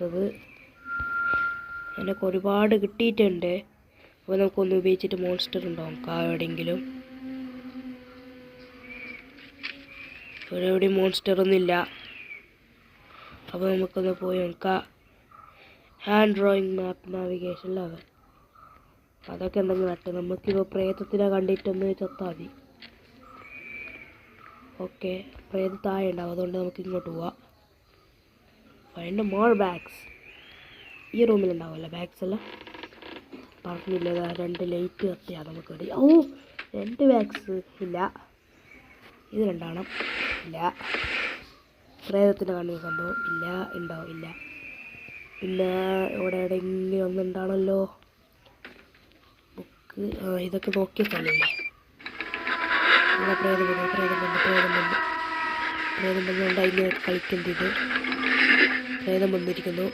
അത് എനിക്ക് ഒരുപാട് കിട്ടിയിട്ടുണ്ട്. അപ്പോൾ നമുക്കൊന്ന് ഉപയോഗിച്ചിട്ട് മോൺസ്റ്റർ ഉണ്ടാവും എവിടെയെങ്കിലും. ഇവിടെ എവിടെയും മോൺസ്റ്റർ ഒന്നുമില്ല. അപ്പോൾ നമുക്കൊന്ന് പോയി നോക്കാം. ഹാൻഡ് ഡ്രോയിങ് മാപ്പ് നാവിഗേഷൻ ലെവൽ അതൊക്കെ എന്തെങ്കിലും നട്ട് നമുക്കിപ്പോൾ പ്രേതത്തിനെ കണ്ടിട്ടൊന്ന് ചത്താൽ മതി. ഓക്കെ, പ്രേതം താഴെ ഉണ്ടാവും, അതുകൊണ്ട് നമുക്ക് ഇങ്ങോട്ട് പോവാം. Find more bags. ഈ റൂമിലുണ്ടാവുമല്ലോ ബാഗ്സ് എല്ലാം. പറഞ്ഞില്ല, 2 ലൈറ്റ് കത്തിയാണ് നമുക്ക് വേണ്ടി. 2 ബാഗ്സ് ഇല്ല, ഇത് 2 ഇല്ല. പ്രേതത്തിൻ്റെ കാണുന്ന സംഭവം ഇല്ല, ഉണ്ടാവും ഇല്ല. പിന്നെ ഇവിടെ എവിടെയെങ്കിലും ഒന്നുണ്ടാണല്ലോ. ബുക്ക്, ഇതൊക്കെ നോക്കിയ സ്ഥലമില്ലേ. ഇവിടെ പ്രേതം വന്നുകൊണ്ട് അതിന് കളിക്കുന്നത്. പ്രേതം വന്നിരിക്കുന്നു.